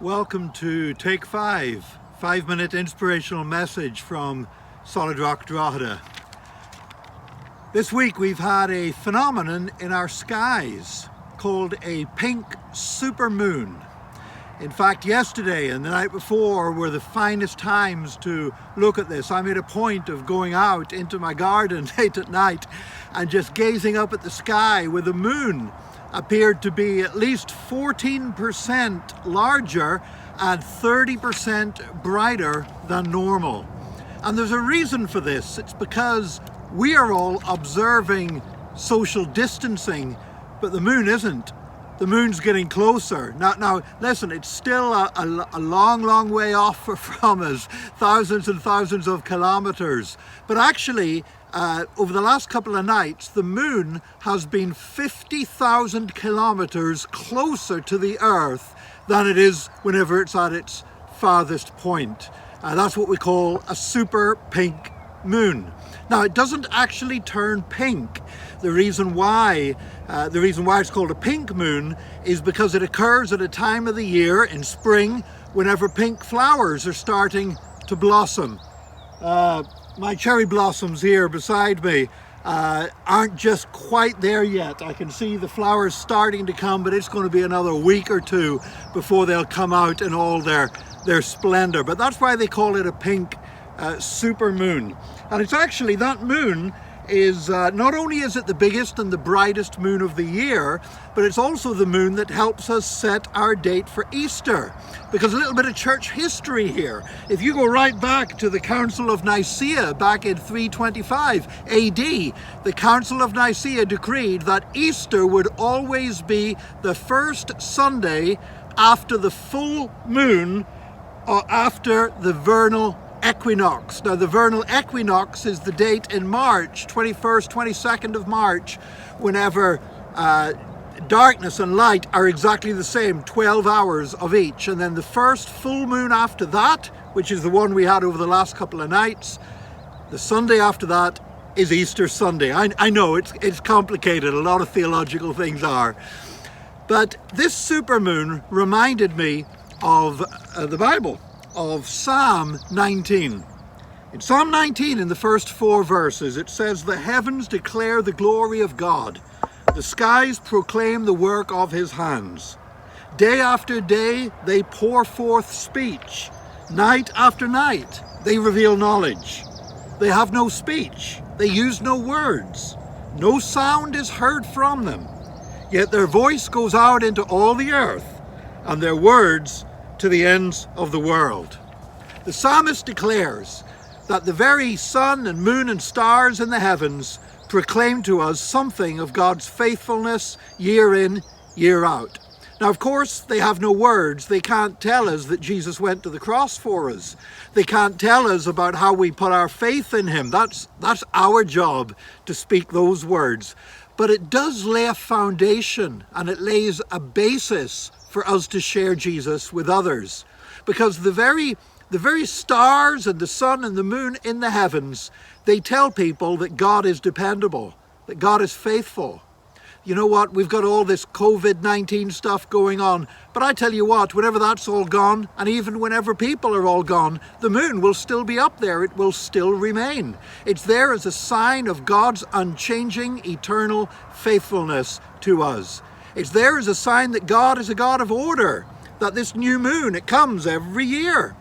Welcome to Take 5-minute inspirational message from Solid Rock Drogheda. This week we've had a phenomenon in our skies called a pink supermoon. In fact, yesterday and the night before were the finest times to look at this. I made a point of going out into my garden late at night and just gazing up at the sky where the moon appeared to be at least 14% larger and 30% brighter than normal. And there's a reason for this. It's because we are all observing social distancing, but the moon isn't. The moon's getting closer. Now listen, it's still a long way off from us, thousands and thousands of kilometers. But actually, over the last couple of nights, the moon has been 50,000 kilometers closer to the Earth than it is whenever it's at its farthest point. That's what we call a super pink moon. Now, it doesn't actually turn pink. The reason why it's called a pink moon is because it occurs at a time of the year in spring whenever pink flowers are starting to blossom. My cherry blossoms here beside me aren't just quite there yet. I can see the flowers starting to come, but it's going to be another week or two before they'll come out in all their splendor. But that's why they call it a pink super moon. And it's actually, that moon is not only is it the biggest and the brightest moon of the year, but it's also the moon that helps us set our date for Easter. Because a little bit of church history here. If you go right back to the Council of Nicaea back in 325 AD, the Council of Nicaea decreed that Easter would always be the first Sunday after the full moon or after the vernal equinox. Now, the vernal equinox is the date in March, 21st, 22nd of March, whenever darkness and light are exactly the same, 12 hours of each. And then the first full moon after that, which is the one we had over the last couple of nights, the Sunday after that is Easter Sunday. I know it's complicated, a lot of theological things are. But this supermoon reminded me of the Bible, of Psalm 19. In Psalm 19, in the first 4 verses, it says, "The heavens declare the glory of God. The skies proclaim the work of his hands. Day after day they pour forth speech. Night after night they reveal knowledge. They have no speech. They use no words. No sound is heard from them. Yet their voice goes out into all the earth, and their words to the ends of the world." The psalmist declares that the very sun and moon and stars in the heavens proclaim to us something of God's faithfulness year in, year out. Now, of course, they have no words. They can't tell us that Jesus went to the cross for us. They can't tell us about how we put our faith in him. That's our job, to speak those words. But it does lay a foundation, and it lays a basis for us to share Jesus with others. Because the very stars and the sun and the moon in the heavens, they tell people that God is dependable, that God is faithful. You know what? We've got all this COVID-19 stuff going on, but I tell you what, whenever that's all gone, and even whenever people are all gone, the moon will still be up there. It will still remain. It's there as a sign of God's unchanging, eternal faithfulness to us. It's there as a sign that God is a God of order, that this new moon, it comes every year.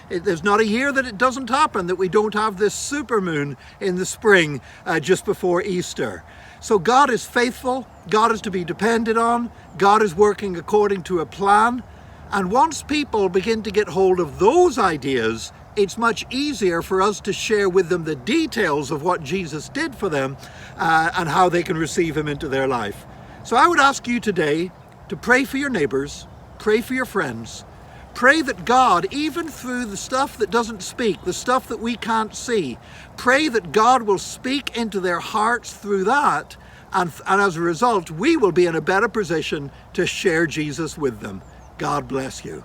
There's not a year that it doesn't happen, that we don't have this supermoon in the spring just before Easter. So God is faithful, God is to be depended on, God is working according to a plan. And once people begin to get hold of those ideas, it's much easier for us to share with them the details of what Jesus did for them and how they can receive him into their life. So I would ask you today to pray for your neighbors, pray for your friends, pray that God, even through the stuff that doesn't speak, the stuff that we can't see, pray that God will speak into their hearts through that, and as a result, we will be in a better position to share Jesus with them. God bless you.